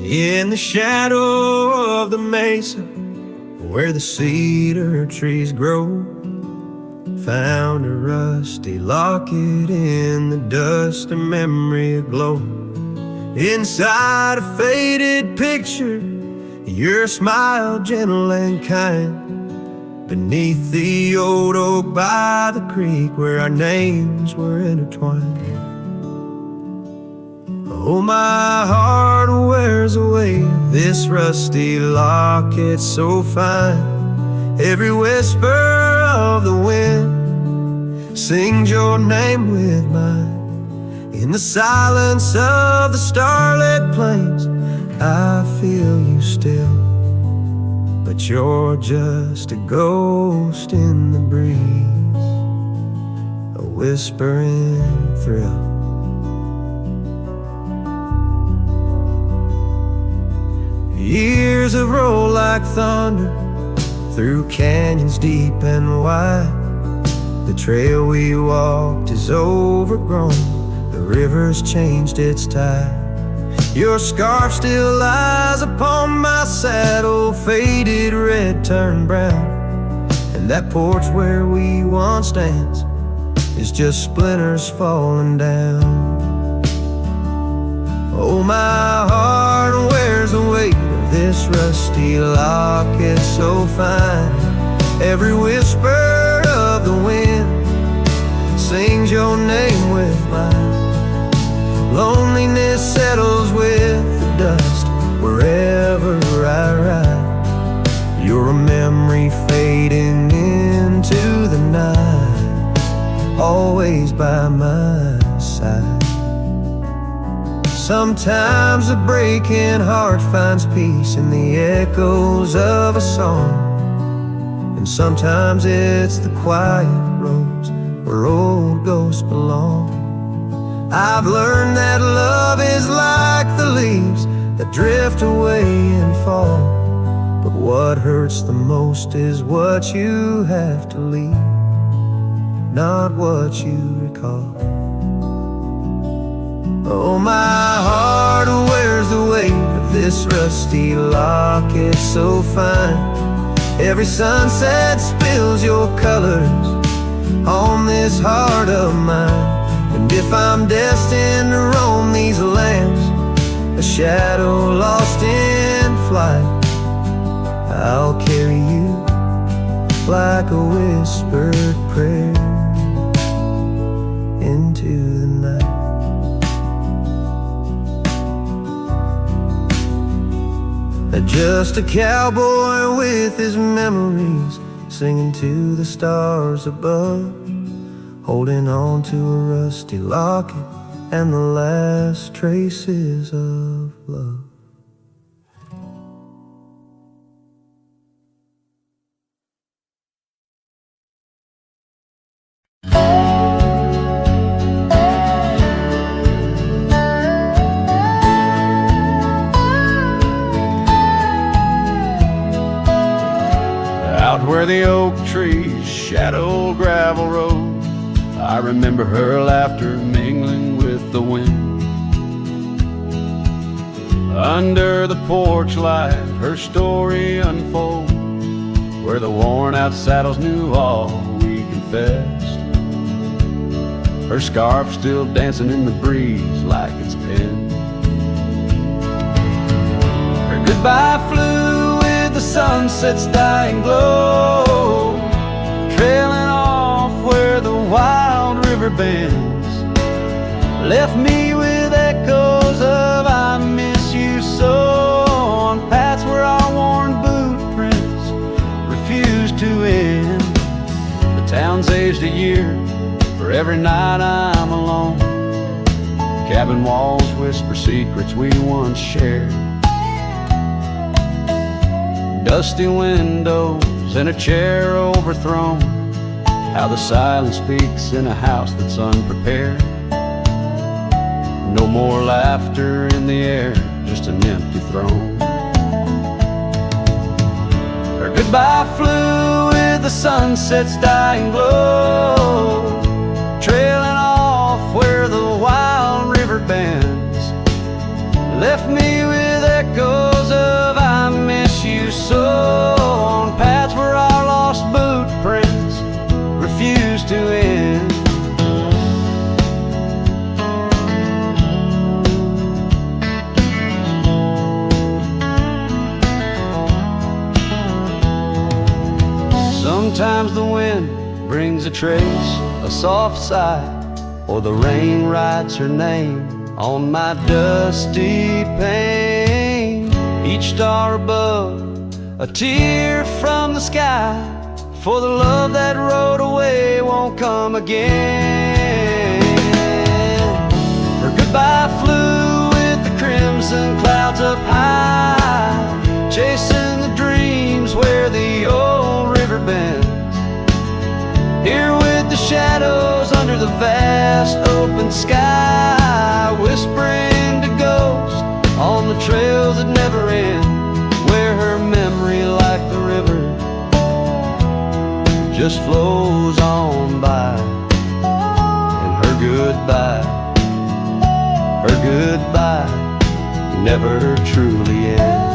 In the shadow of the mesa, where the cedar trees grow, found a rusty locket in the dust, a memory aglow. Inside a faded picture, your smile gentle and kind, beneath the old oak by the creek where our names were intertwined. Oh, my heart wears away this rusty locket so fine. Every whisper of the wind sings your name with mine. In the silence of the starlit plains, I feel you still, but you're just a ghost in the breeze, a whispering thrill. Years have rolled like thunder through canyons deep and wide. The trail we walked is overgrown, the river's changed its tide. Your scarf still lies upon my saddle, faded red turned brown. And that porch where we once danced is just splinters falling down. Oh, my heart wears the weight of this rusty locket so fine. Every whisper of the wind sings your name with mine. Loneliness settles with the dust wherever I ride. You're a memory fading into the night, always by my side. Sometimes a breaking heart finds peace in the echoes of a song, and sometimes it's the quiet roads where old ghosts belong. I've learned that love is like the leaves that drift away and fall, but what hurts the most is what you have to leave, not what you recall. Oh, my heart wears the weight of this rusty locket so fine. Every sunset spills your colors on this heart of mine. And if I'm destined to roam these lands, a shadow lost in flight, I'll carry you like a whispered prayer into the night. Just a cowboy with his memories, singing to the stars above, holding on to a rusty locket and the last traces of love. Out where the oak trees shadow gravel road, I remember her laughter mingling with the wind. Under the porch light, her story unfolds, where the worn out saddles knew all we confessed. Her scarf still dancing in the breeze like it's pinned. Her goodbye flew with the sunset's dying glow, trailing off where the wild river bends, left me with echoes of I miss you so, on paths where our worn boot prints refuse to end. The town's aged a year for every night I'm alone. Cabin walls whisper secrets we once shared. Dusty windows and a chair overthrown, how the silence speaks in a house that's unprepared. No more laughter in the air, just an empty throne. Her goodbye flew with the sunset's dying glow, trailing off where the wild river bends, left me with echoes trace a soft sigh, or the rain writes her name on my dusty pane. Each star above, a tear from the sky, for the love that rode away won't come again. Her goodbye flew with the crimson clouds up high, chasing the dreams where the old river bends. Here with the shadows under the vast open sky, whispering to ghosts on the trails that never end, where her memory, like the river, just flows on by. And her goodbye never truly ends.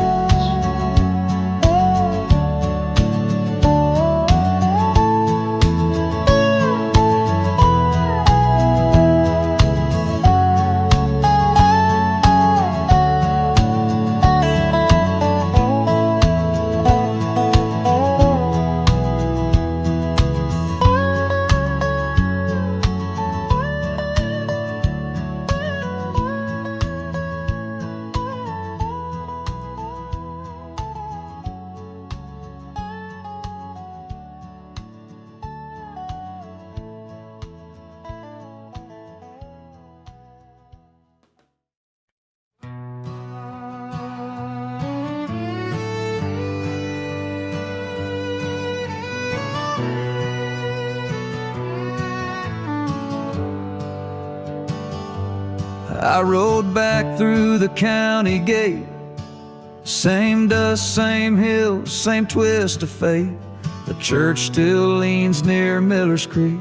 I rode back through the county gate. Same dust, same hills, same twist of fate. The church still leans near Miller's Creek.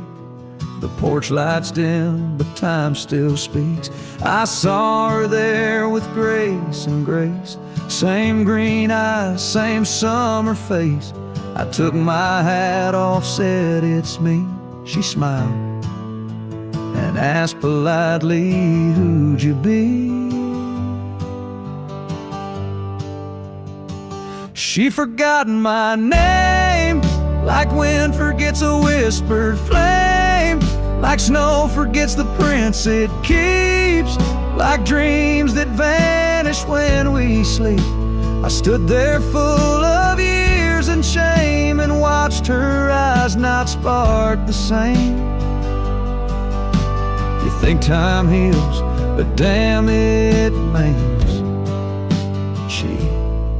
The porch lights dim, but time still speaks. I saw her there with grace and grace. Same green eyes, same summer face. I took my hat off, said it's me. She smiled and asked politely, who'd you be? She forgotten my name, like wind forgets a whispered flame, like snow forgets the prints it keeps, like dreams that vanish when we sleep. I stood there full of years and shame and watched her eyes not spark the same. You think time heals, but damn it maims. She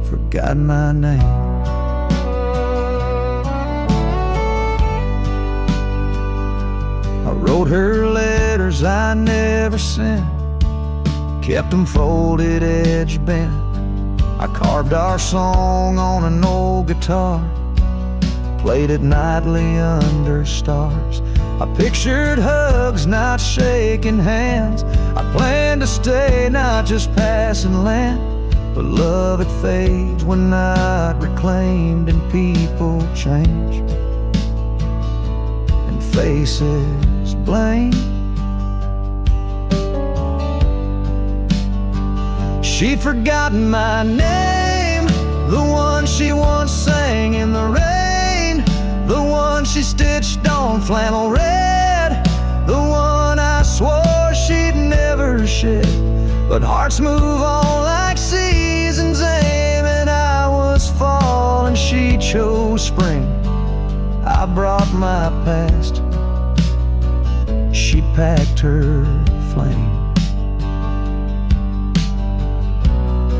forgot my name. I wrote her letters I never sent, kept them folded, edge bent. I carved our song on an old guitar, played it nightly under stars. I pictured hugs, not shaking hands. I planned to stay, not just passing land. But love, it fades when not reclaimed, and people change, and faces blame. She'd forgotten my name, the one she once sang in the rain, the one she stitched on flannel red, the one I swore she'd never shed. But hearts move on like seasons aim, and I was fall and she chose spring. I brought my past, she packed her flame.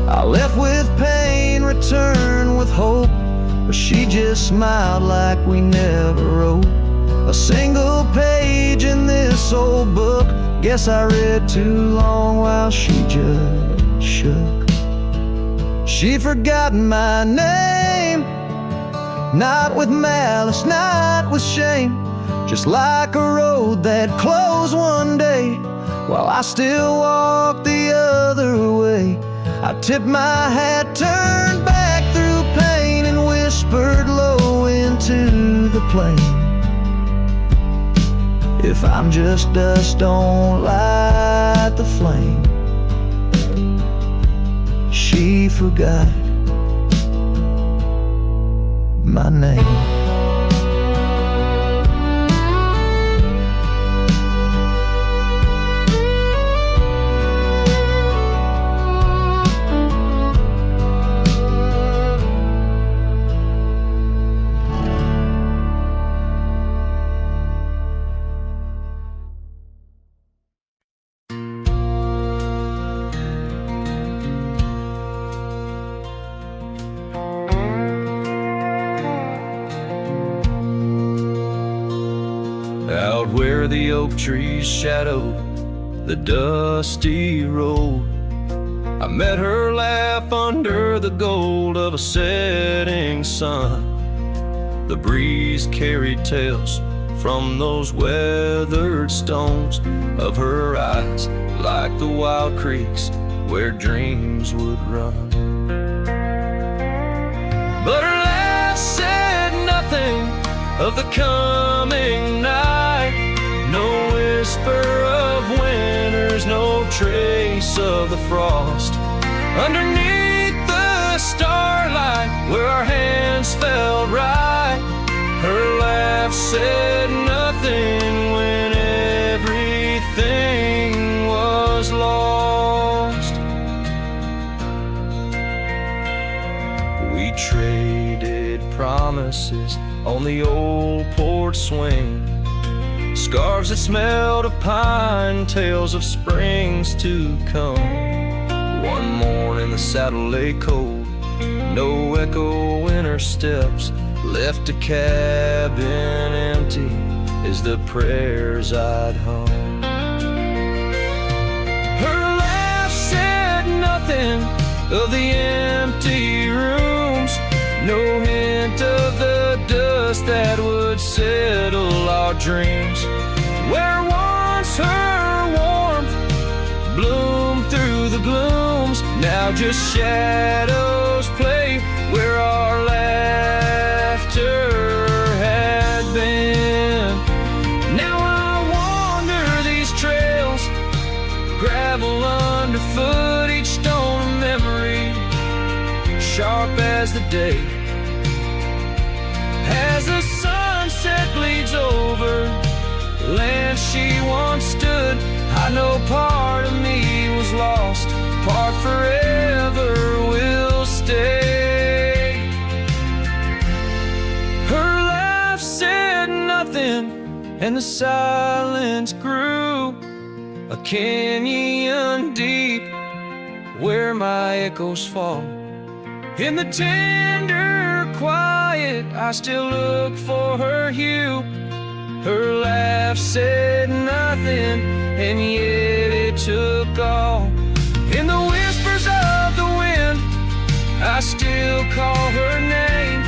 I left with pain, returned with hope, but she just smiled like we never wrote a single page in this old book. Guess I read too long while she just shook. She'd forgotten my name, not with malice, not with shame, just like a road that closed one day while I still walk the other way. I tipped my hat, turned back through pain, and whispered low into the plain, if I'm just dust, don't light the flame. She forgot my name. oak trees shadowed the dusty road. I met her laugh under the gold of a setting sun. The breeze carried tales from those weathered stones of her eyes, like the wild creeks where dreams would run. But her laugh said nothing of the coming night. No whisper of winters, no trace of the frost. Underneath the starlight, where our hands felt right, her laugh said nothing when everything was lost. We traded promises on the old porch swing, scarves that smelled of pine, tales of springs to come. One morning the saddle lay cold, no echo in her steps, left a cabin empty as the prayers I'd hung. Her laugh said nothing of the empty rooms, no hint of the dust that would settle our dreams. Where once her warmth bloomed through the glooms, now just shadows play where our laughter had been. Now I wander these trails, gravel underfoot, each stone a memory, sharp as the day. As the sunset bleeds over land she once stood, I know part of me was lost, part forever will stay. Her laugh said nothing, and the silence grew a canyon deep where my echoes fall. In the tender quiet, I still look for her hue. Her laugh said nothing, and yet it took all. In the whispers of the wind, I still call her name.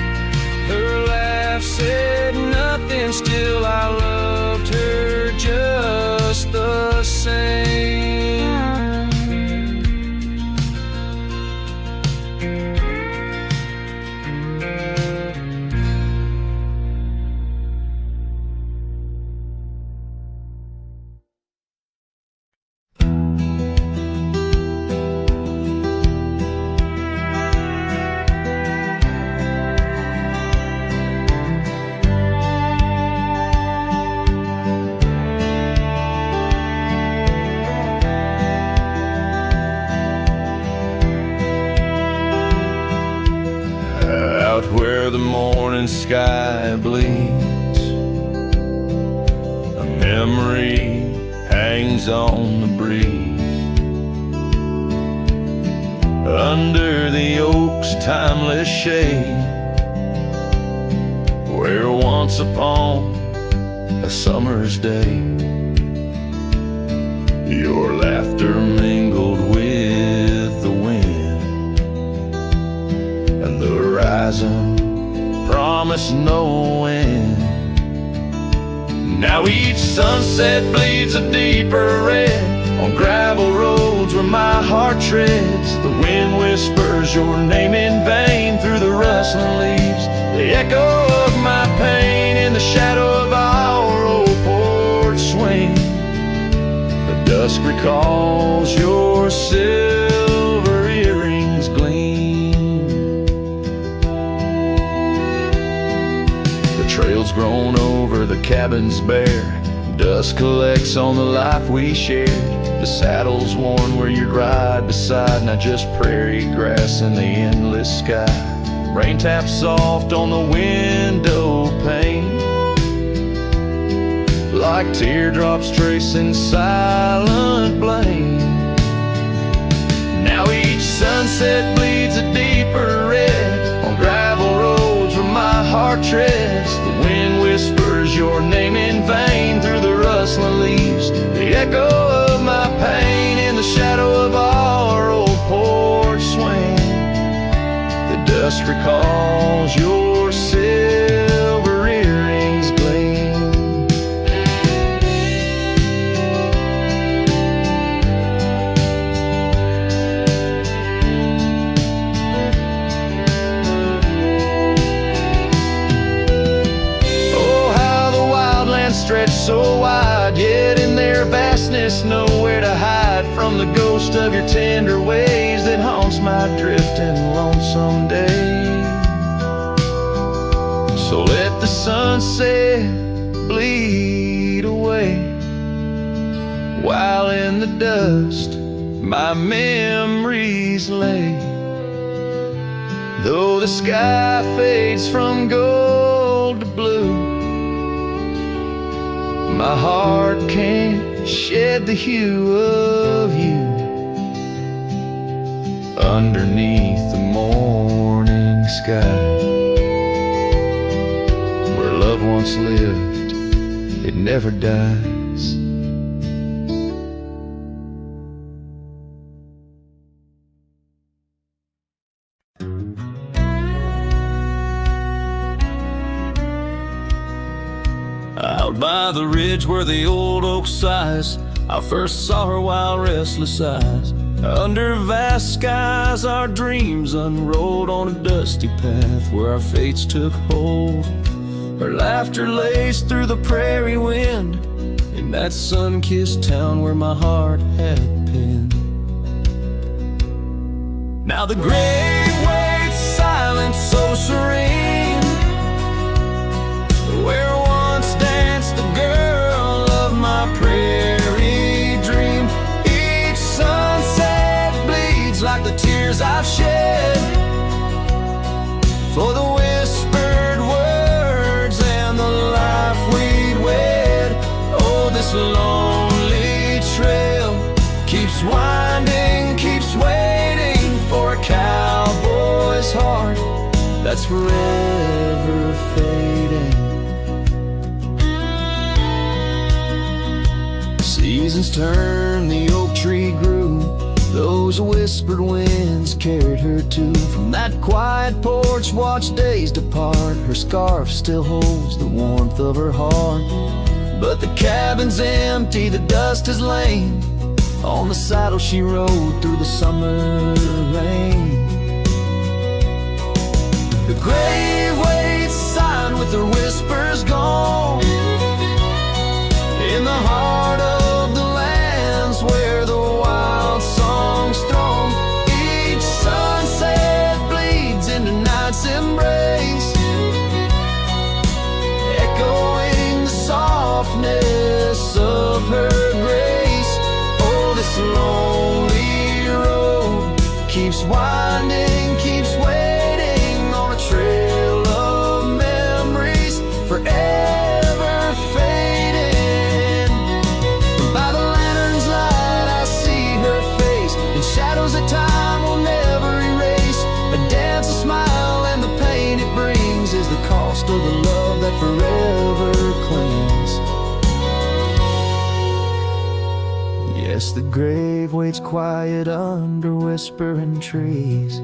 Her laugh said nothing, still I loved her just the same. Where the morning sky bleeds, a memory hangs on the breeze. Under the oak's timeless shade, where once upon a summer's day, your laughter mingled with the wind, and the horizon promised no end. Now each sunset bleeds a deeper red on gravel roads where my heart treads. The wind whispers your name in vain through the rustling leaves, the echo of my pain in the shadow of our old porch swing. The dusk recalls your silver earrings gleam. The trail's grown over, the cabin's bare, dust collects on the life we shared. The saddle's worn where you'd ride beside, not just prairie grass in the endless sky. Rain taps soft on the window pane, like teardrops tracing silent blame. Now each sunset bleeds a deeper red on gravel roads where my heart treads. The wind whispers your name in vain through the rustling leaves, loneliness, nowhere to hide from the ghost of your tender ways that haunts my drifting lonesome days. So let the sunset bleed away, while in the dust my memories lay. Though the sky fades from gold to blue, my heart can't shed the hue of you. Underneath the morning sky, where love once lived, it never dies. Out by the ridge where the old oak sighs, I first saw her wild restless eyes. Under vast skies our dreams unrolled on a dusty path where our fates took hold. Her laughter laced through the prairie wind in that sun-kissed town where my heart had pinned. Now the grave waits silent, so serene, where once danced the girl of my prairie dream. Each sunset bleeds like the tears I've shed for the whispered words and the life we'd wed. Oh, this lonely trail keeps winding, keeps waiting for a cowboy's heart that's forever fading. Seasons turn, the oak tree grew, those whispered winds carried her to. From that quiet porch, watch days depart. Her scarf still holds the warmth of her heart. But the cabin's empty, the dust has lain on the saddle she rode through the summer rain. The grave waits silent with her whispers gone in the heart of the lands where the wild songs throng. Each sunset bleeds into night's embrace, echoing the softness of her grace. Oh, this lonely road keeps winding, keeps waiting on a trail of memories forever fading. By the lantern's light I see her face in shadows that time will never erase. A dance, a smile, and the pain it brings is the cost of the love that forever clings. Yes, the grave waits quiet under whispering trees,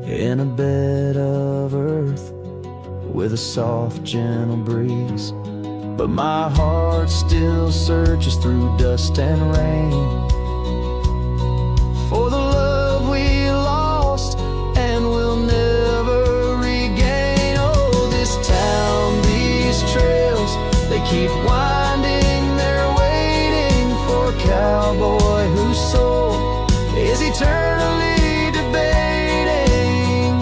in a bed of earth with a soft, gentle breeze. But my heart still searches through dust and rain for the love we lost and will never regain. Oh, this town, these trails, they keep winding, they're waiting for a cowboy whose soul is eternally debating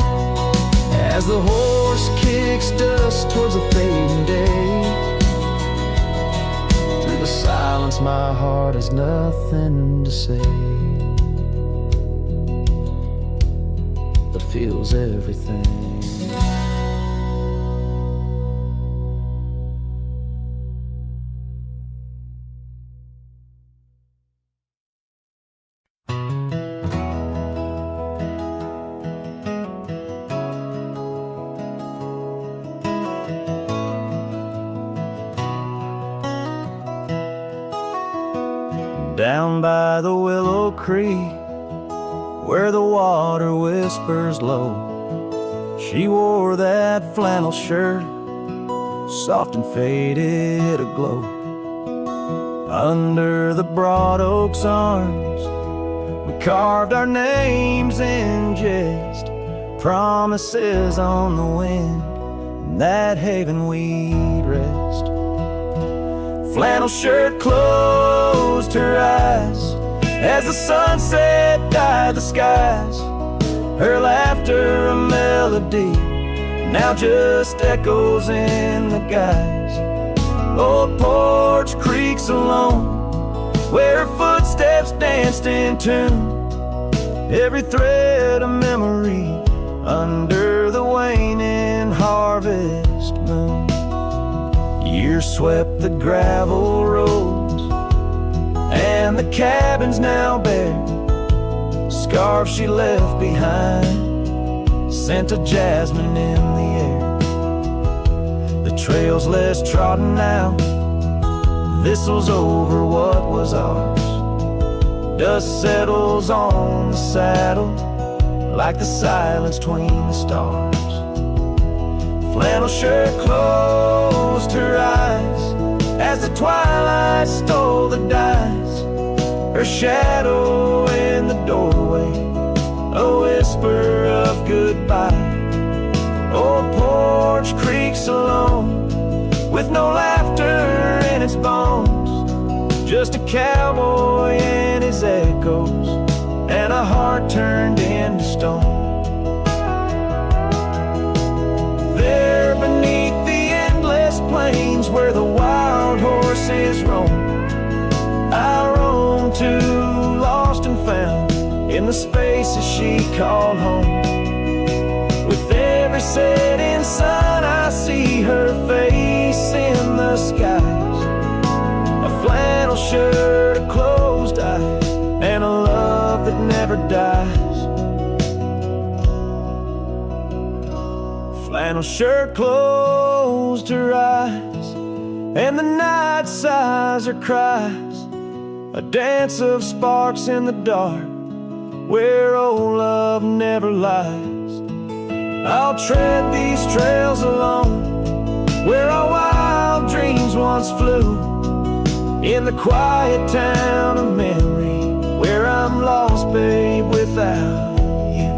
as the horse kicks dust towards a fading day. Through the silence my heart has nothing to say, but feels everything. Down by the willow creek, where the water whispers low, she wore that flannel shirt, soft and faded aglow. Under the broad oak's arms, we carved our names in jest, promises on the wind, in that haven we'd rest. flannel shirt closed her eyes as the sunset dyed the skies. Her laughter a melody now just echoes in the guise. Old porch creaks alone where her footsteps danced in tune. Every thread a memory under the waning harvest moon. Years swept the gravel roads and the cabins now bare. Scarf she left behind, scent of jasmine in the air. The trail's less trodden now, thistles over what was ours. Dust settles on the saddle like the silence between the stars. Flannel shirt closed her eyes as the twilight stole the dice. Her shadow in the doorway, a whisper of goodbye. Old porch creaks alone with no laughter in its bones. Just a cowboy and his echoes and a heart turned into stone. There beneath the endless plains where the wild horses roam, I roam to, lost and found in the spaces she called home. With every setting sun I see her face in the skies. A flannel shirt, a closed eye, and a love that never dies. Flannel shirt closed her eyes, and the night sighs her cries. A dance of sparks in the dark, where old love never lies. I'll tread these trails alone, where our wild dreams once flew. In the quiet town of memory, where I'm lost, babe, without you.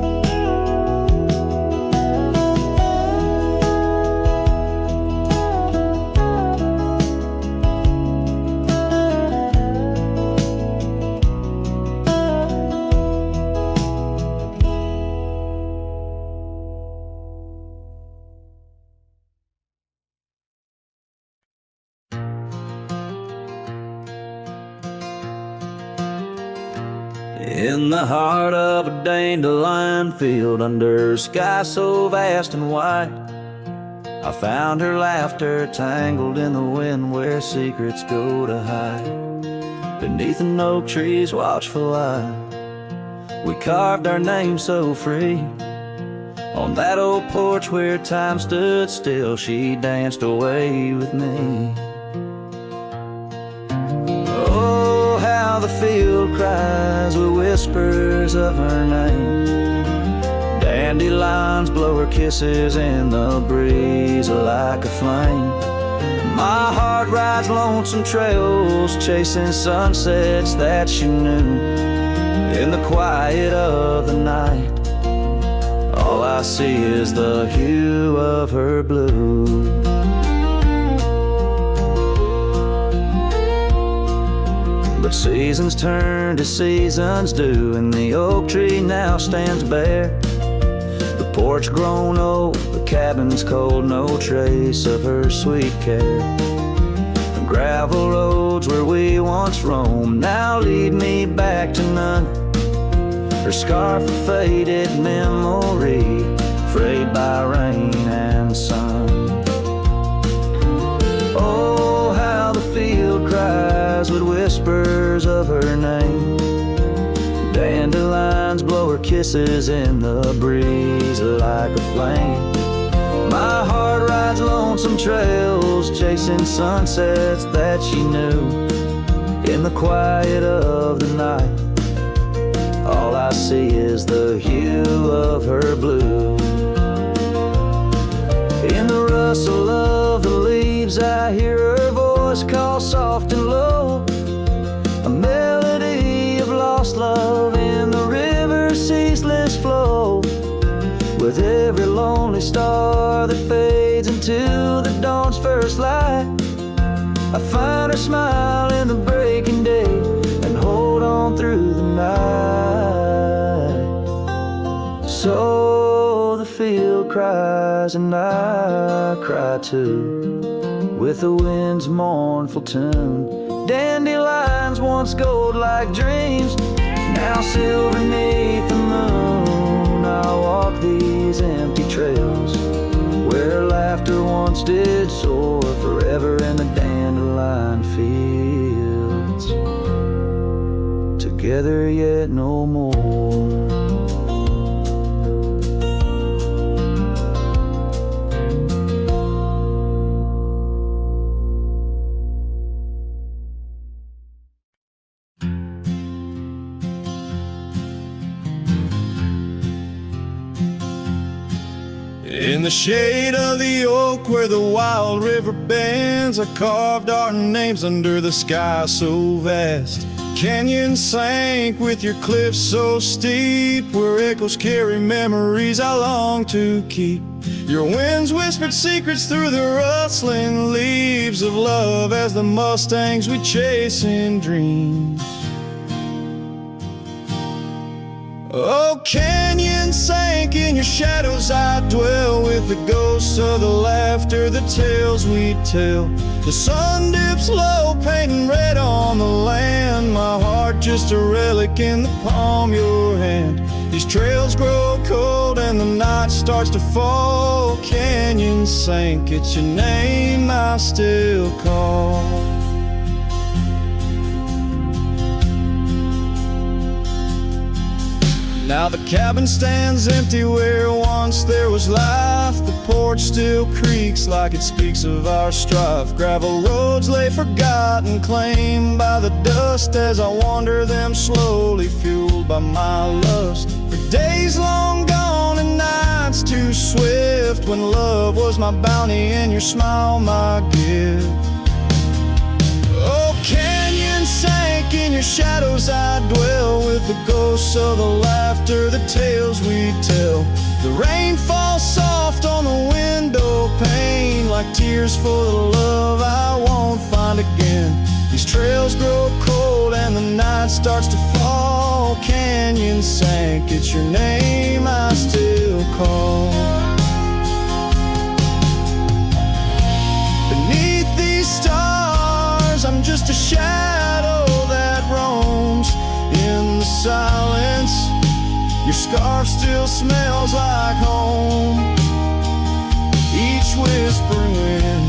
In the heart of a dandelion field, under a sky so vast and white, I found her laughter tangled in the wind where secrets go to hide. Beneath an oak tree's watchful eye, we carved our name so free. On that old porch where time stood still, she danced away with me. The field cries with whispers of her name. Dandelions blow her kisses in the breeze like a flame. My heart rides lonesome trails, chasing sunsets that she knew. In the quiet of the night, all I see is the hue of her blue. But seasons turn to seasons do, and the oak tree now stands bare. The porch grown old, the cabin's cold, no trace of her sweet care. The gravel roads where we once roamed now lead me back to none. Her scarf a faded memory, frayed by rain and sun. Oh, how the field cries with whispers of her name. Dandelions blow her kisses in the breeze like a flame. My heart rides lonesome trails, chasing sunsets that she knew. In the quiet of the night, all I see is the hue of her blue. In the rustle of the leaves, I hear her voice call soft and low. A melody of lost love in the river's ceaseless flow. With every lonely star that fades into the dawn's first light, I find her smile in the breaking day and hold on through the night. So the field cries and I cry too, with the wind's mournful tune. Dandelions once gold like dreams, now silver neath the moon. I walk these empty trails where laughter once did soar forever in the dandelion fields, together yet no more. In the shade of the oak where the wild river bends, I carved our names under the sky so vast. Canyons sank with your cliffs so steep, where echoes carry memories I long to keep. Your winds whispered secrets through the rustling leaves of love as the mustangs we chase in dreams. Oh, canyon sank in your shadows, I dwell with the ghosts of the laughter, the tales we tell. The sun dips low, painting red on the land, my heart just a relic in the palm of your hand. These trails grow cold and the night starts to fall. Canyon sank, it's your name I still call. Now the cabin stands empty where once there was life. The porch still creaks like it speaks of our strife. Gravel roads lay forgotten, claimed by the dust, as I wander them slowly, fueled by my lust. For days long gone and nights too swift, when love was my bounty and your smile my gift. Oh, canyon sank in your shadows, I dwell with the ghosts of the laughter, the tales we tell. The rain falls soft on the window pane, like tears for the love I won't find again. These trails grow cold and the night starts to fall. Canyon sank, it's your name I still call. Beneath these stars, I'm just a shadow that roams in the silence. Your scarf still smells like home. Each whispering wind,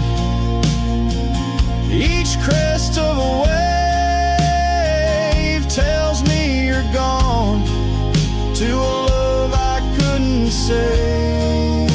each crest of a wave tells me you're gone to a love I couldn't save.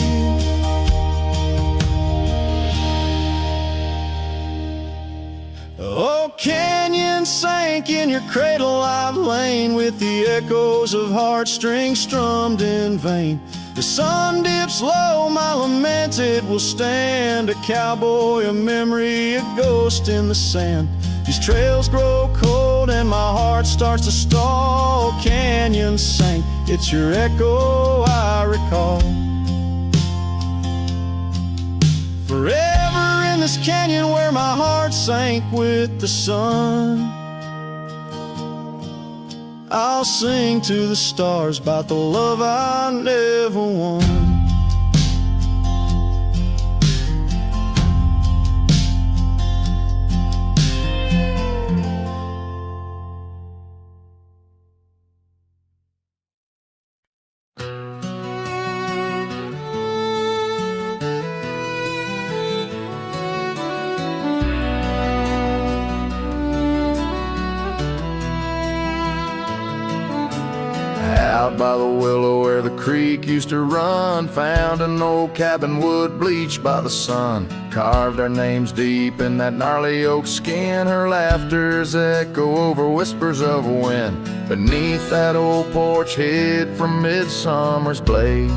Oh, canyon sank in your cradle, I've lain with the echoes of heartstrings strummed in vain. The sun dips low, my lament it will stand, a cowboy, a memory, a ghost in the sand. These trails grow cold and my heart starts to stall. Canyon sank, it's your echo I recall. Forever in this canyon where my heart sank with the sun, I'll sing to the stars about the love I never won. Out by the willow where the creek used to run, found an old cabin wood bleached by the sun. Carved our names deep in that gnarly oak skin, her laughter's echo over whispers of wind. Beneath that old porch hid from midsummer's blaze,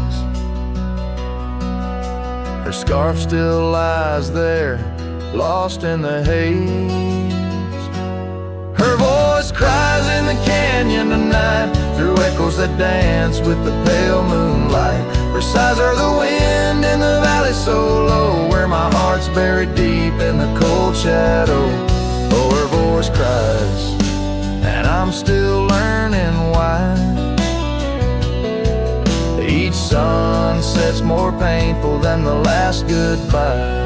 her scarf still lies there, lost in the haze. Her voice cries in the canyon tonight, through echoes that dance with the pale moonlight. Her sighs are the wind in the valley so low, where my heart's buried deep in the cold shadow. Oh, her voice cries, and I'm still learning why. Each sunset's more painful than the last goodbye.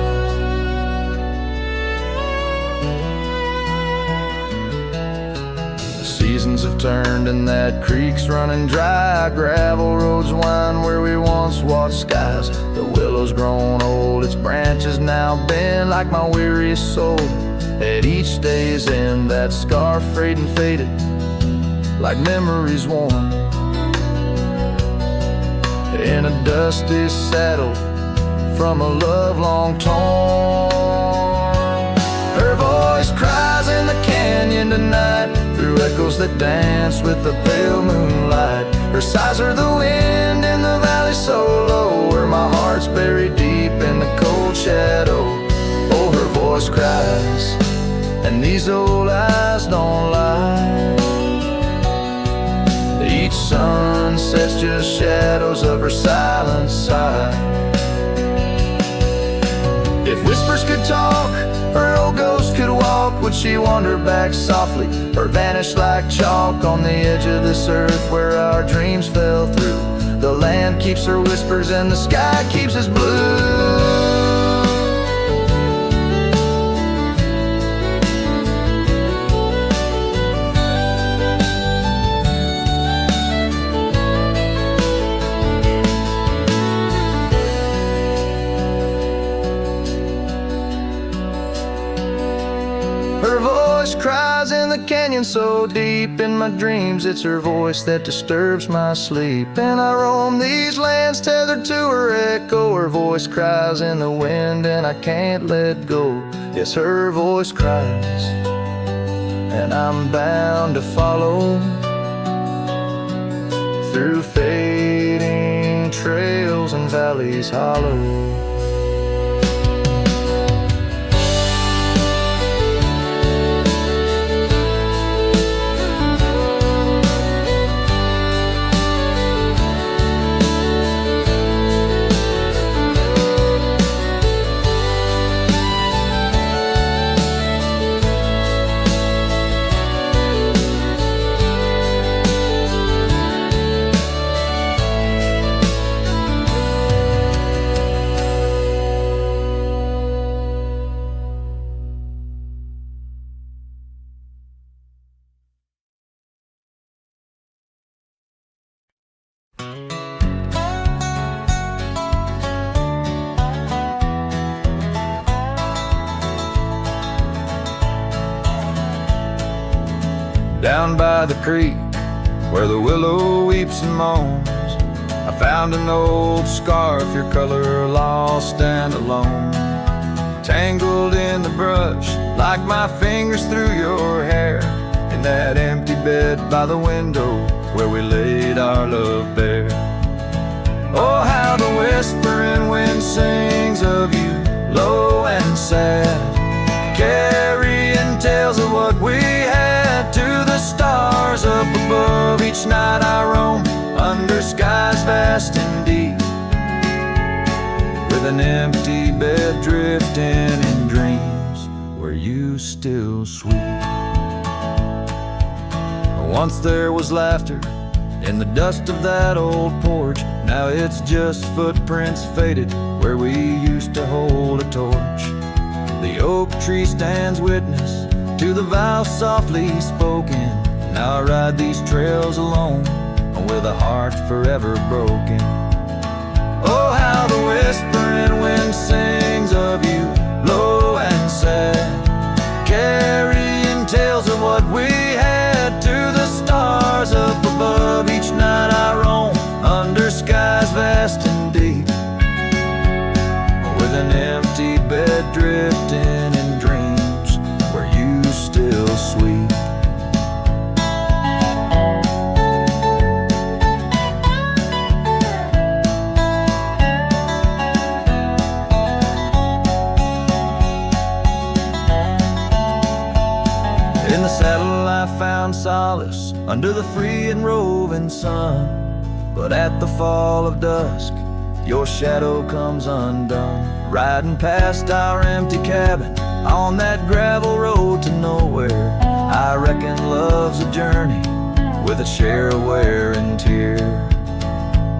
Seasons have turned and that creek's running dry. Gravel roads wind where we once watched skies. The willow's grown old, its branches now bend like my weariest soul. At each day's end, that scarf frayed and faded like memories worn. In a dusty saddle from a love long torn. Her voice cries in the canyon tonight, through echoes that dance with the pale moonlight. Her sighs are the wind in the valley so low, where my heart's buried deep in the cold shadow. Oh, her voice cries, and these old eyes don't lie. Each sunset's just shadows of her silent sigh. If whispers could talk, her old ghost could walk, would she wander back softly, or vanish like chalk on the edge of this earth where our dreams fell through? The land keeps her whispers and the sky keeps us blue. Her voice cries in the canyon so deep in my dreams. It's her voice that disturbs my sleep. And I roam these lands tethered to her echo. Her voice cries in the wind and I can't let go. Yes, her voice cries, and I'm bound to follow through fading trails and valleys hollow. Down by the creek, where the willow weeps and moans, I found an old scarf, your color lost and alone. Tangled in the brush, like my fingers through your hair, in that empty bed by the window, where we laid our love bare. Oh, how the whispering wind sings of you, low and sad, carrying tales of what we had to the stars up above. Each night I roam under skies vast and deep, with an empty bed drifting in dreams where you still sweep. Once there was laughter in the dust of that old porch. Now it's just footprints faded where we used to hold a torch. The oak tree stands witness to the vow softly spoken. Now I ride these trails alone, with a heart forever broken. Oh, how the whispering wind sings of you, low and sad, carrying tales of what we had to the stars up above. Each night I roam under skies vast and deep, with an empty bed drifting in dreams where you still sleep. In the saddle I found solace under the free and roving sun, but at the fall of dusk your shadow comes undone. Riding past our empty cabin on that gravel road to nowhere. I reckon love's a journey with a share of wear and tear.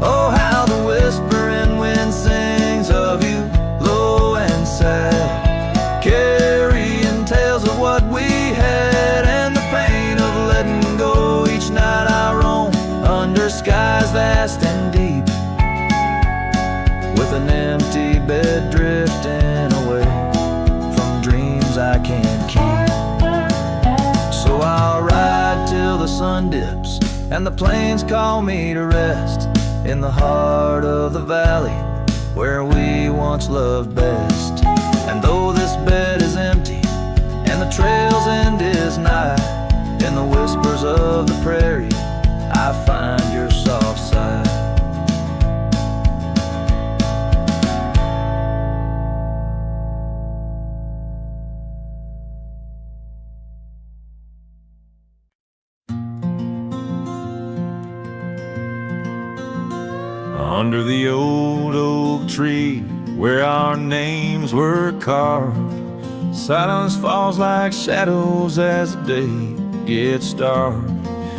Oh, how the whispering wind sings of you, low and sad, carrying tales of what we had, and the pain of letting go. Each night I roam under skies vast and deep, with an empty bed drifting away from dreams I can't keep. So I'll ride till the sun dips and the plains call me to rest, in the heart of the valley where we once loved best. And though this bed is empty and the trail's end is nigh, in the whispers of the prairie I find your soft side. Under the old oak tree where our names were carved, silence falls like shadows as the day gets dark.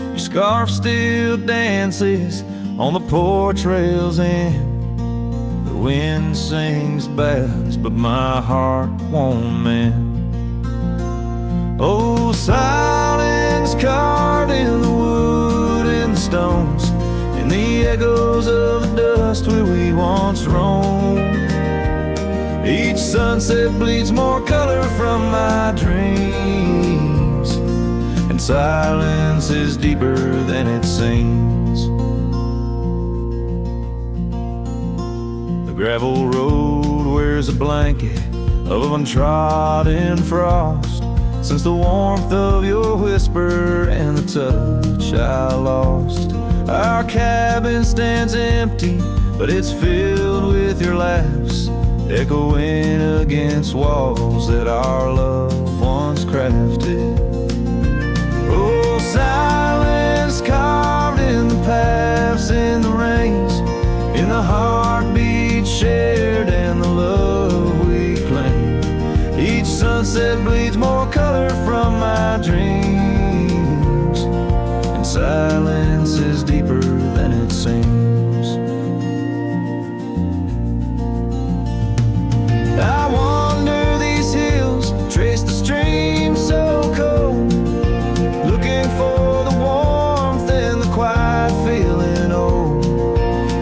Your scarf still dances on the porch rails and the wind sings ballads, but my heart won't mend. Oh, silence carved in the wood and the stones, and the echoes of the dust where we once roamed. Each sunset bleeds more color from my dreams, and silence is deeper than it seems. The gravel road wears a blanket of untrodden frost, since the warmth of your whisper and the touch I lost. Our cabin stands empty, but it's filled with your laughs, echoing against walls that our love once crafted. Oh, silence carved in the paths, in the rains, in the heartbeat shared and the love we claim. Each sunset bleeds more color from my dreams, and silence is deeper than it seems. I wander these hills, trace the stream so cold, looking for the warmth and the quiet feeling old.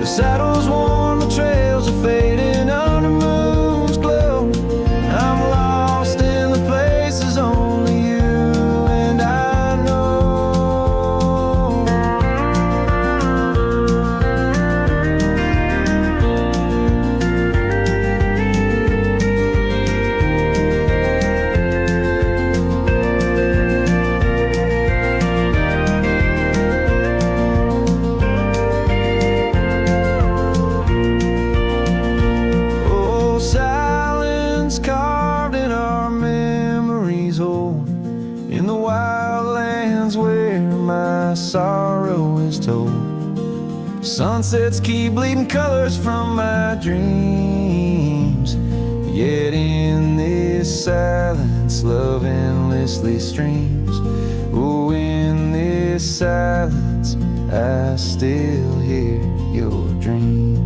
The saddle's worn, the trails are fading under moon's glow. I'm lost in the places only you and I know. Oh, silence carved in our memories old, in the wild lands where my sorrow is told. Sunsets keep bleeding colors from my dreams, yet in this silence love endlessly streams. Oh, in this silence I still hear your dreams.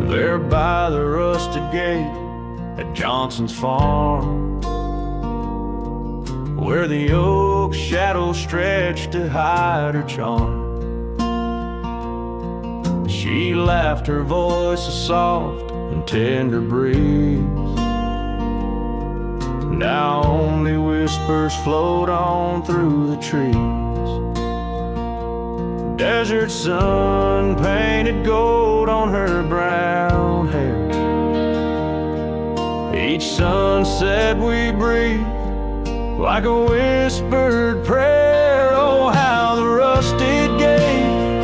There by the rusted gate at Johnson's farm, where the oak shadows stretch to hide her charm, she laughed, her voice a soft and tender breeze. Now only whispers float on through the trees. Desert sun painted gold on her brown hair. Each sunset we breathe like a whispered prayer. Oh, how the rusted gate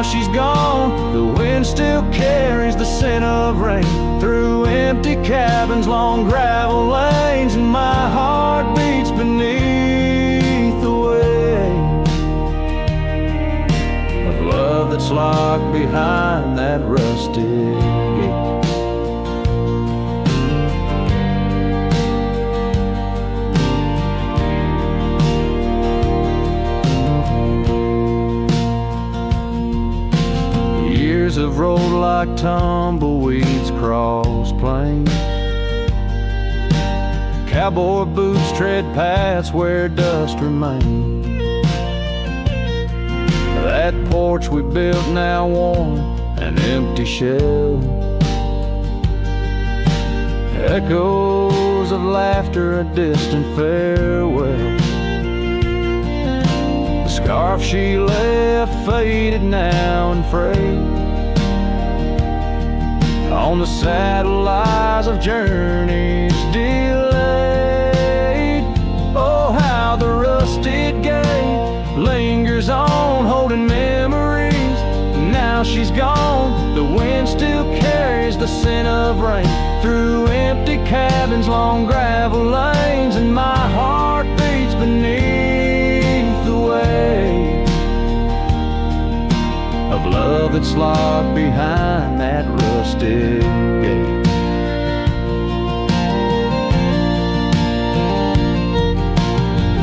now she's gone. The wind still carries the scent of rain through empty cabins, long gravel lanes, and my heart beats beneath the weight of love that's locked behind that rusted gate. Years have rolled like tumbleweeds across plains. Cowboy boots tread paths where dust remains. That porch we built now worn, an empty shell. Echoes of laughter, a distant farewell. The scarf she left faded now and frayed. On the saddle lies of journeys delayed. Oh, how the rusted gate lingers on, holding memories. Now she's gone. The wind still carries the scent of rain through empty cabins, long gravel lanes, and my heart beats beneath the weight of love that's locked behind that rusted gate.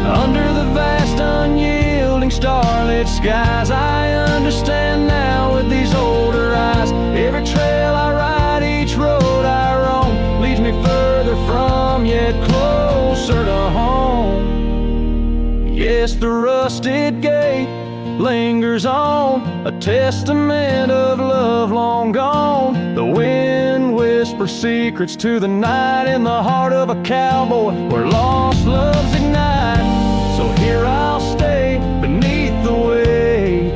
Under the vast unyielding starlit skies, I understand now with these older eyes. Every trail I ride, each road I roam, leads me further from, yet closer to home. Yes, the rusted gate lingers on, a testament of love long gone. The wind whispers secrets to the night in the heart of a cowboy where lost loves ignite. So here I'll stay beneath the weight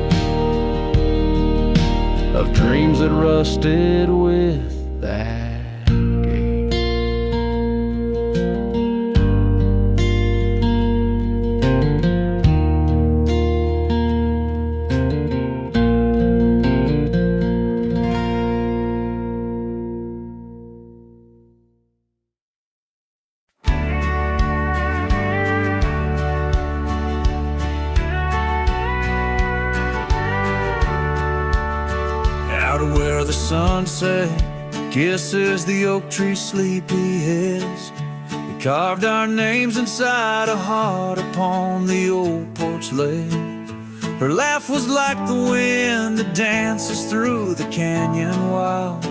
of dreams that rusted with that gate. Where the sunset kisses the oak tree sleepy heads, we carved our names inside a heart upon the old porch lid. Her laugh was like the wind that dances through the canyon wild,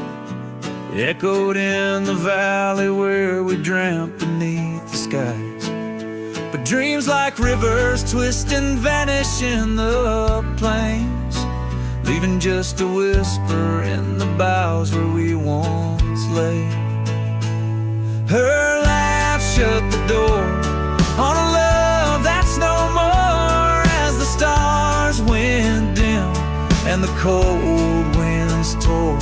echoed in the valley where we dreamt beneath the skies. But dreams like rivers twist and vanish in the plains, leaving just a whisper in the boughs where we once lay. Her laugh shut the door on a love that's no more, as the stars went dim and the cold winds tore.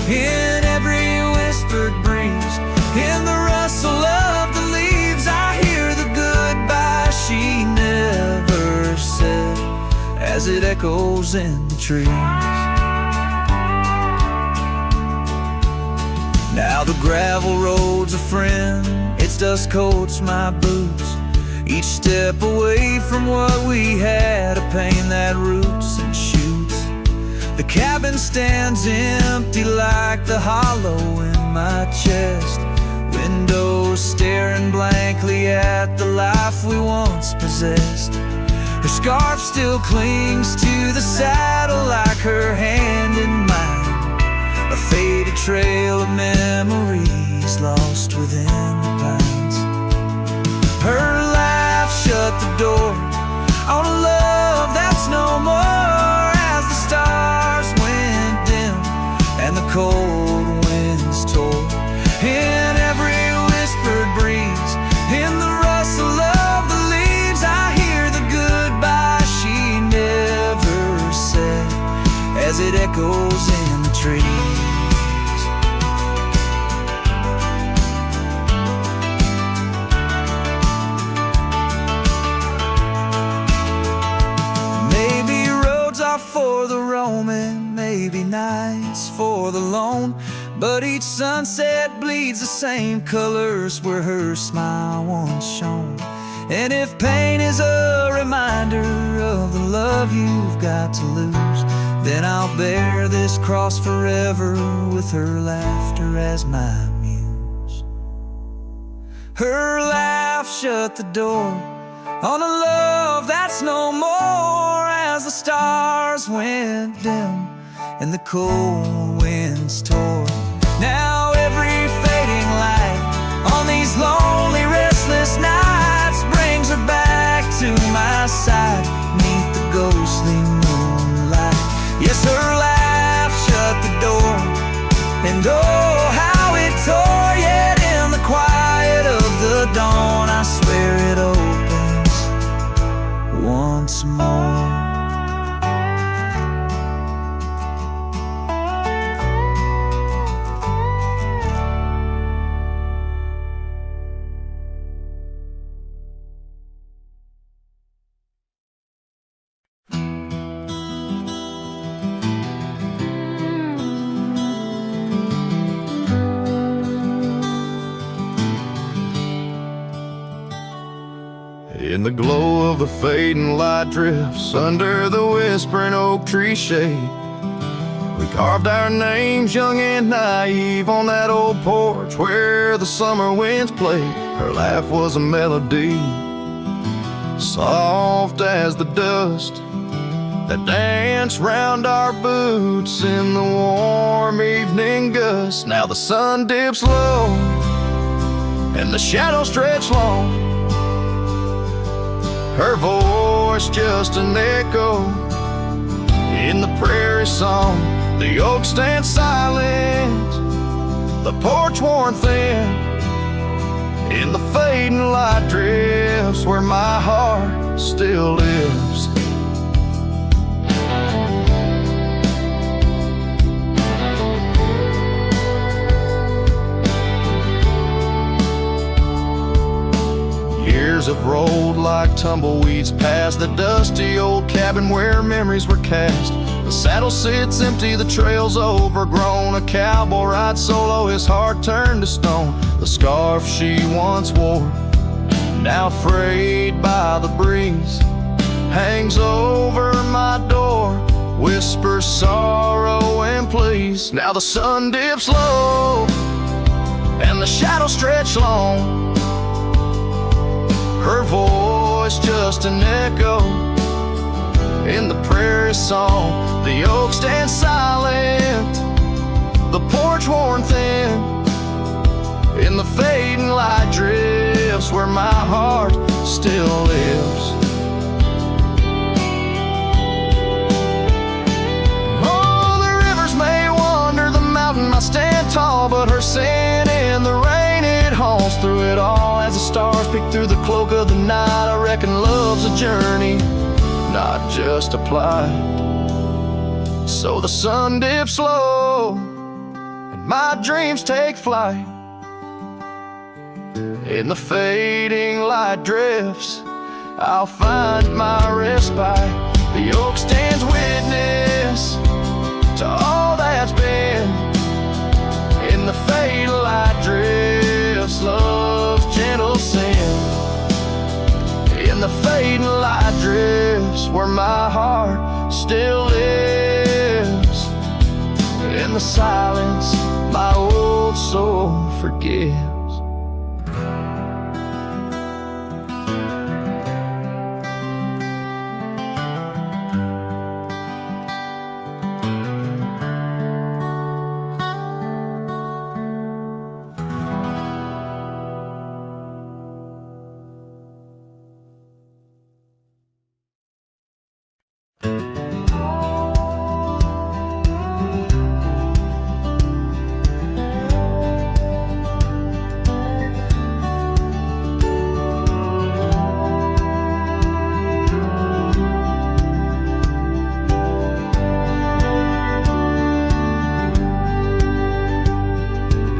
In every whispered breeze, in the rustle of the leaves, I hear the goodbye she never said as it echoes in the trees. Now the gravel road's a friend, its dust coats my boots, each step away from what we had, a pain that roots and shoots. The cabin stands empty like the hollow in my chest, windows staring blankly at the life we once possessed. Her scarf still clings to the saddle like her hand in mine, a faded trail of memories lost within the pines. Her laugh shut the door on a love that's no more, as the stars went dim and the cold winds tore. In every whispered breeze, in the rustle of the leaves, I hear the goodbye she never said as it echoes in the trees. For the road moment may be nice for the lone, but each sunset bleeds the same colors where her smile once shone. And if pain is a reminder of the love you've got to lose, then I'll bear this cross forever with her laughter as my muse. Her laugh shut the door on a love that's no more, as the stars went dim and the cold winds tore. Now every fading light on these lonely, restless nights brings her back to my side, neath the ghostly moonlight. Yes, her laugh shut the door, and oh, how it tore. Yet in the quiet of the dawn, I swear it opens once more. In the glow of the fading light drifts, under the whispering oak tree shade, we carved our names young and naive on that old porch where the summer winds played. Her laugh was a melody, soft as the dust that danced round our boots in the warm evening gust. Now the sun dips low and the shadows stretch long, her voice just an echo in the prairie song. The oak stands silent, the porch worn thin, in the fading light drifts where my heart still lives. Years have rolled like tumbleweeds past the dusty old cabin where memories were cast. The saddle sits empty, the trail's overgrown. A cowboy rides solo, his heart turned to stone. The scarf she once wore, now frayed by the breeze, hangs over my door, whispers sorrow and please. Now the sun dips low and the shadows stretch long, her voice just an echo in the prairie song. The oak stands silent, the porch worn thin, in the fading light drifts where my heart still lives. Oh, the rivers may wander, the mountain might stand tall, but her sin in the rain, it haunts through it all. As the stars peek through the cloak of the night, I reckon love's a journey, not just a plight. So the sun dips low and my dreams take flight. In the fading light drifts, I'll find my respite. The oak stands witness to all that's been. In the fading light drifts, love's gentle sin. In the fading light drifts where my heart still lives. In the silence my old soul forgives.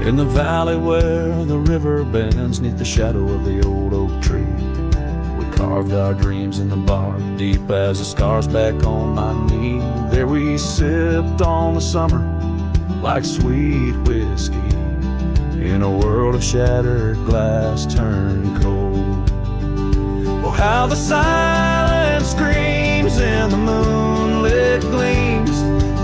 In the valley where the river bends, neath the shadow of the old oak tree, we carved our dreams in the bar, deep as the scars back on my knee. There we sipped on the summer like sweet whiskey, in a world of shattered glass turned cold. Oh, how the silence screams in the moonlit gleams,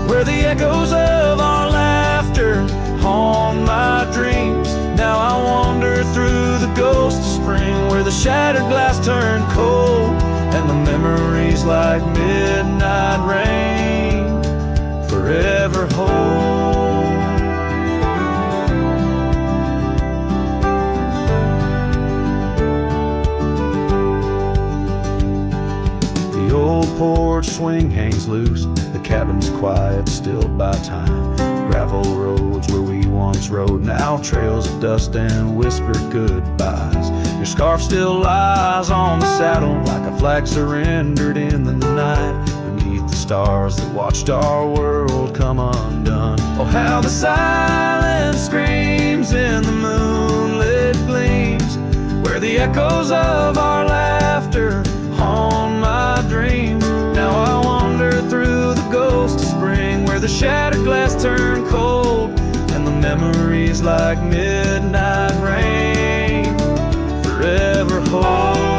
where the echoes of our laughter haunt my dreams. Now I wander through the ghost of spring, where the shattered glass turned cold, and the memories like midnight rain forever hold. The old porch swing hangs loose, the cabin's quiet, still by time. Gravel roads where we once rode, now trails of dust and whispered goodbyes. Your scarf still lies on the saddle like a flag surrendered in the night, beneath the stars that watched our world come undone. Oh, how the silence screams in the moonlit gleams, where the echoes of our laughter haunt my dreams. Now I wander through the ghost of spring, where the shattered glass turned cold, and the memories like midnight rain forever hold.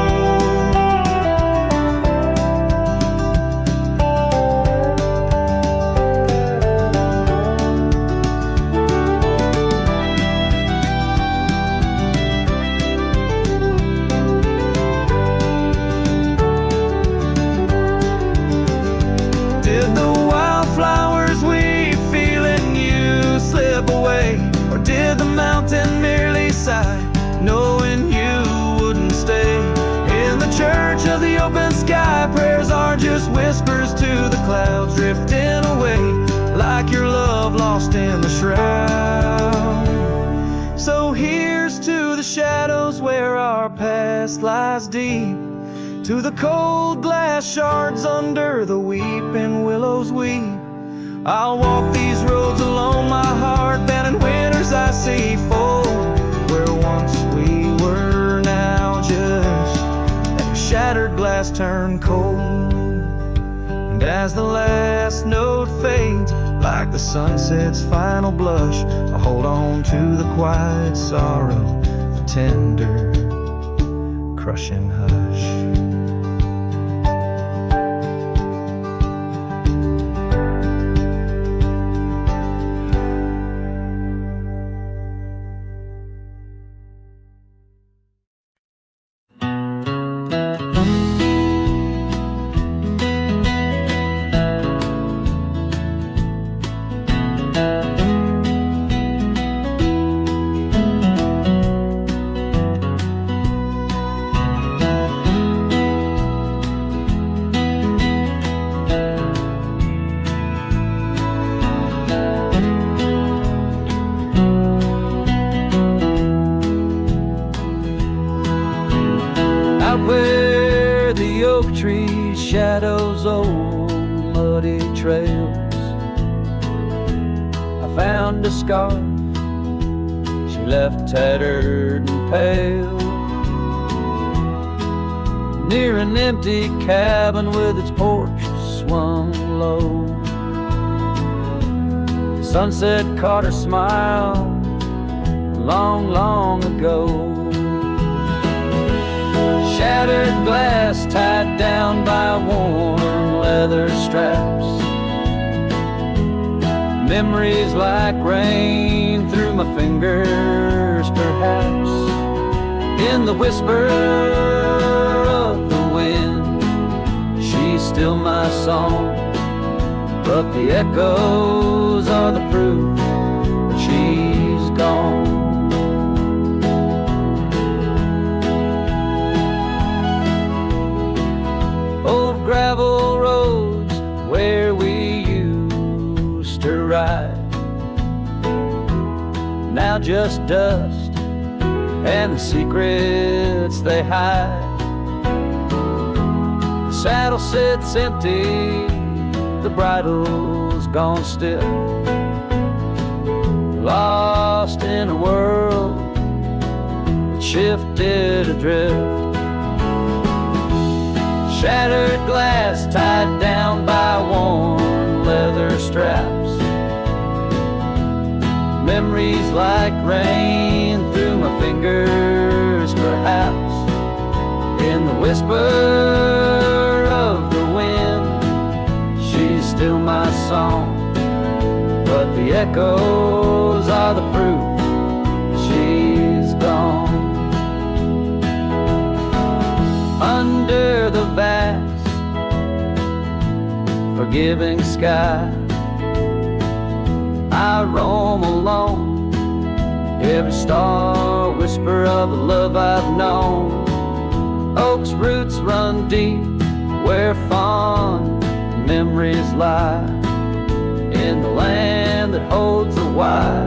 Did the wildflowers we feel in you slip away, or did the mountain merely sigh, knowing you wouldn't stay? In the church of the open sky, prayers are just whispers to the clouds, drifting away like your love lost in the shroud. So here's to the shadows where our past lies deep, to the cold glass shards under the weeping willows weep. I'll walk these roads alone, my heart bent in winters I see fold, where once we were now just a shattered glass turned cold. And as the last note fades, like the sunset's final blush, I hold on to the quiet sorrow, the tender, crushing hush. Where the oak trees shadows old muddy trails, I found a scarf she left tattered and pale, near an empty cabin with its porch swung low. Sunset caught her smile long, long ago. Shattered glass tied down by warm leather straps, memories like rain through my fingers, perhaps. In the whisper of the wind, she's still my song, but the echoes are the proof that she's gone. Old gravel roads where we used to ride, now just dust and the secrets they hide. The saddle sits empty, the bridle's gone stiff, lost in a world that shifted adrift. Shattered glass tied down by worn leather straps. Memories like rain through my fingers, perhaps. In the whisper of the wind, she's still my song, but the echoes are the proof she's gone. Under the vast, forgiving sky, I roam alone, every star whisper of the love I've known. Oak's roots run deep where fond memories lie, in the land that holds the why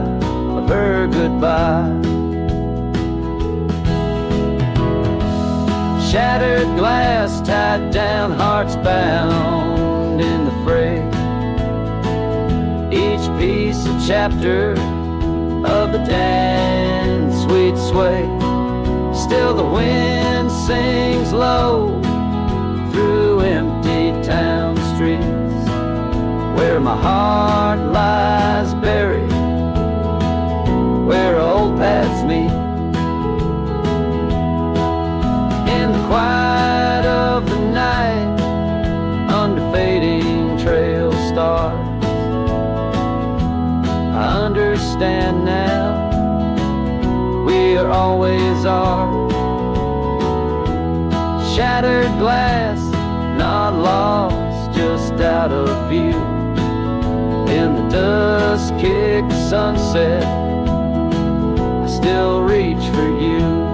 of her goodbye. Shattered glass tied down, hearts bound in the fray. Each piece a chapter of the dance we'd sway. Still the wind sings low through empty town streets, where my heart lies buried, where old paths meet. In the quiet of the night, under fading trail stars, I understand now, we are always ours. Shattered glass, not lost, just out of view. In the dusk-kicked sunset, I still reach for you.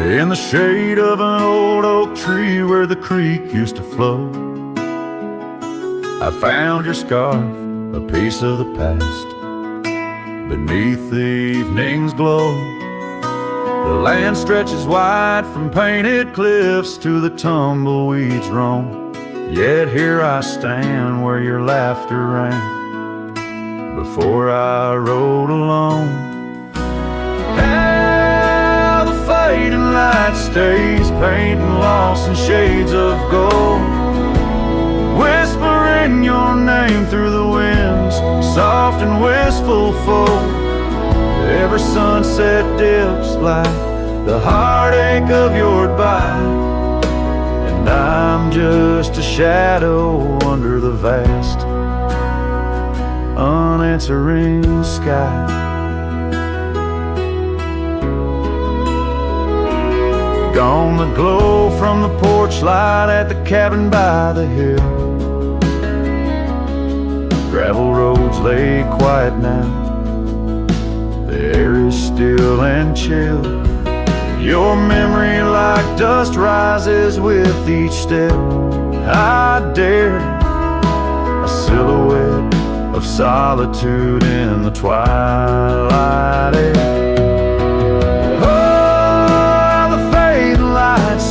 In the shade of an old oak tree where the creek used to flow, I found your scarf, a piece of the past, beneath the evening's glow. The land stretches wide from painted cliffs to the tumbleweeds roam, yet here I stand where your laughter rang before I rode alone. Fading light stays painting lost in shades of gold, whispering your name through the wind's soft and wistful fold. Every sunset dips like the heartache of your goodbye, and I'm just a shadow under the vast unanswering sky. Gone the glow from the porch light at the cabin by the hill. Gravel roads lay quiet now, the air is still and chill. Your memory like dust rises with each step I dare, a silhouette of solitude in the twilight air.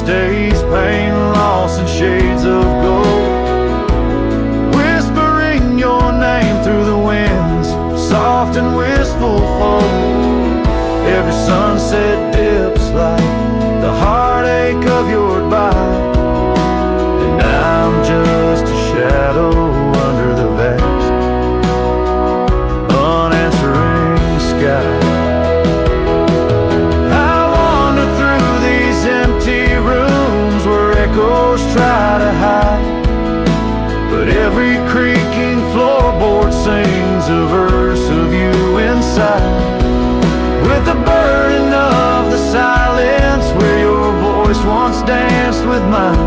Days, pain, loss, and shades of gold, whispering your name through the wind's soft and wistful fold. Every sunset dips like the heartache of your goodbye, and I'm just a shadow under the vast unanswering sky. Echoes try to hide, but every creaking floorboard sings a verse of you inside, with the burden of the silence where your voice once danced with mine.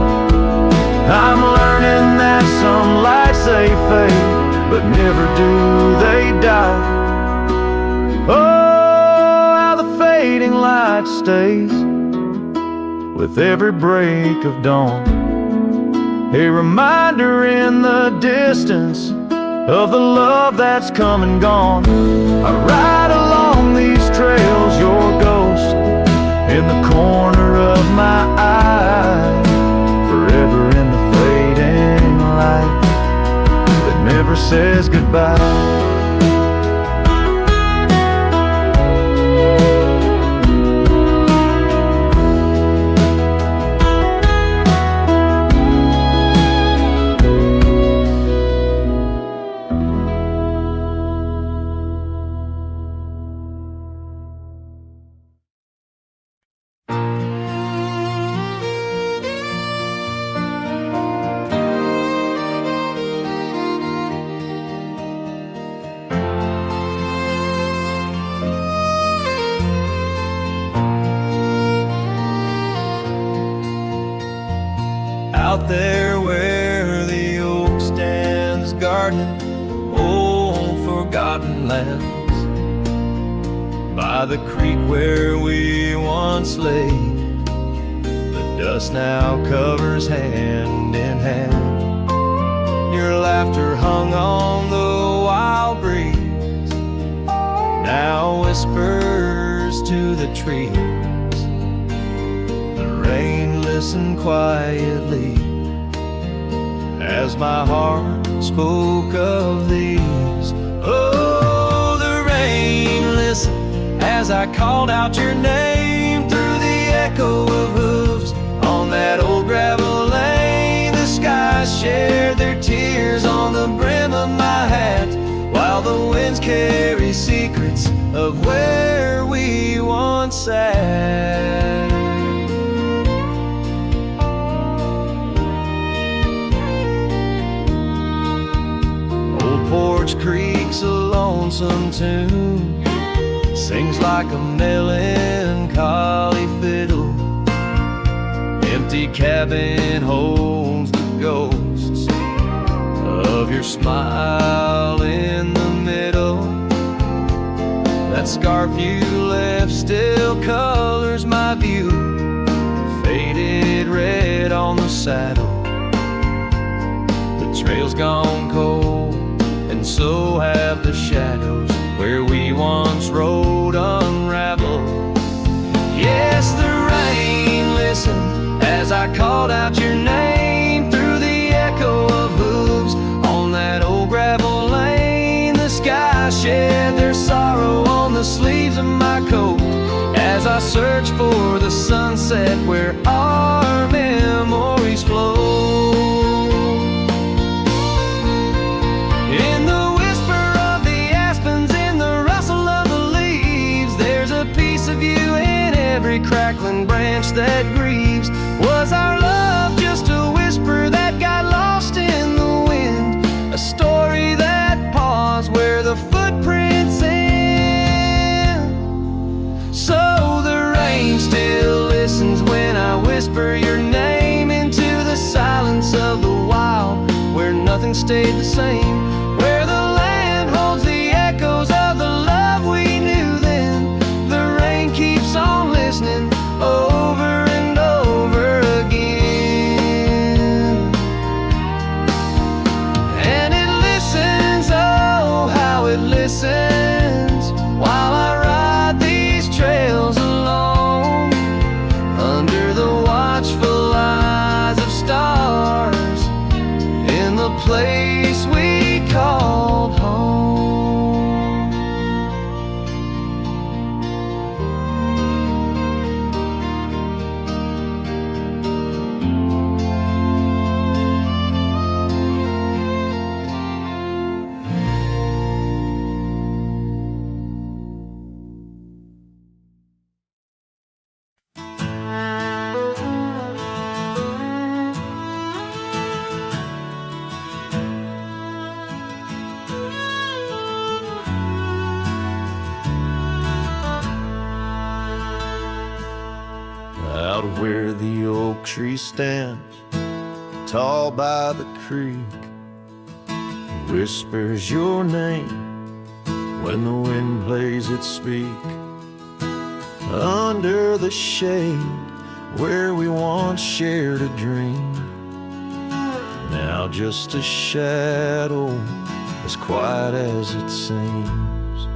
I'm learning that some lights they fade, but never do they die. fading light stays with every break of dawn. A reminder in the distance of the love that's come and gone. I ride along these trails, your ghost in the corner of my eye, forever in the fading light that never says goodbye. Out there where the oak stands guarding old forgotten lands, by the creek where we once lay, the dust now covers hand in hand. Your laughter hung on the wild breeze, now whispers to the trees. The rain listened quietly as my heart spoke of these. Oh, the rain listened as I called out your name through the echo of hooves on that old gravel lane. The skies shared their tears on the brim of my hat, while the winds carry secrets of where we once sat. Porch Creek's a lonesome tune, sings like a melancholy fiddle. Empty cabin holds the ghosts of your smile in the middle. That scarf you left still colors my view, faded red on the saddle. The trail's gone cold, and so have the shadows where we once rode unraveled. Yes, the rain listened as I called out your name through the echo of hooves on that old gravel lane. The sky shed their sorrow on the sleeves of my coat as I search for the sunset where our memories flow. Crackling branch that grieves. Was our love just a whisper that got lost in the wind? A story that paused where the footprints end. So the rain still listens when I whisper your name into the silence of the wild, where nothing stayed the same, where the land holds the echoes of the love we knew then. The rain keeps on listening over and over again, and it listens, oh how it listens, while I ride these trails alone under the watchful eyes of stars in the place we called home. Out where the oak tree stands, tall by the creek, whispers your name when the wind plays its speak. under the shade where we once shared a dream. Now just a shadow as quiet as it seems.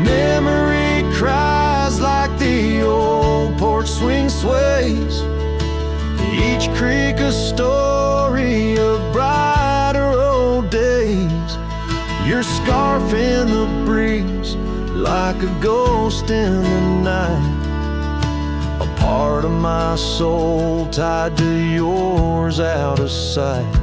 Memory cries like the old porch swing sways, each creak a story of brighter old days. Your scarf in the breeze like a ghost in the night, a part of my soul tied to yours out of sight.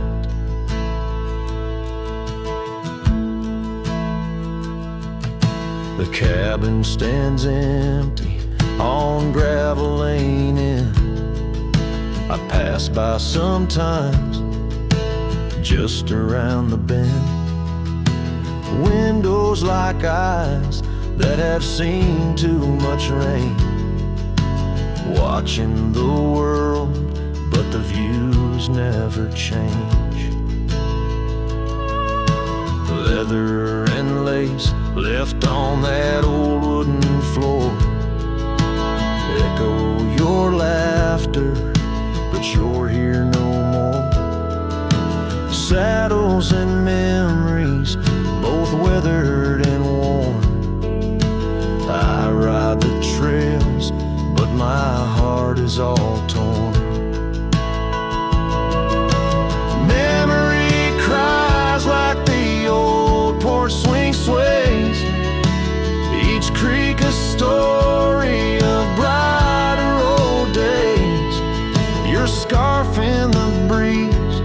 The cabin stands empty on gravel lane in. I pass by sometimes just around the bend. Windows like eyes that have seen too much rain, watching the world, but the views never change. Leather and lace left on that old wooden floor echo your laughter, but you're here no more. Saddles and memories, both weathered and worn. I ride the trails, but my heart is all torn. Memory cries like the old porch swing sways, each creak a story of brighter old days. Your scarf in the breeze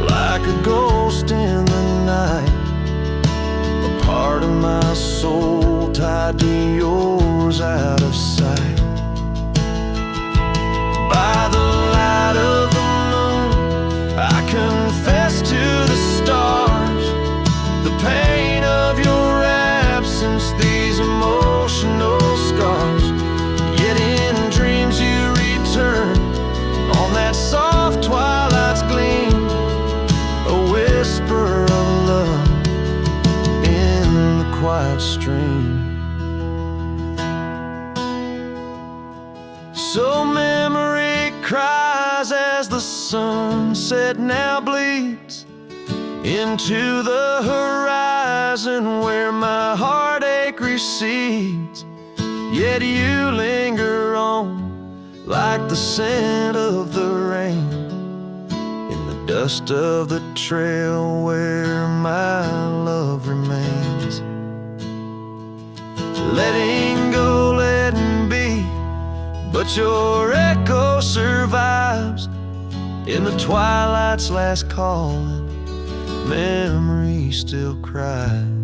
like a ghost in the night, a part of my soul tied to yours out of sight. By the light of the moon, I confess to the stars the pain of your absence, these emotional scars. Yet in dreams you return on that soft twilight's gleam, a whisper of love in the quiet stream. So memory cries as the sunset now bleeds into the horizon where my heartache recedes. Yet you linger on like the scent of the rain in the dust of the trail where my love remains. Letting go, letting be, but your echo survives in the twilight's last calling. Memory still cries.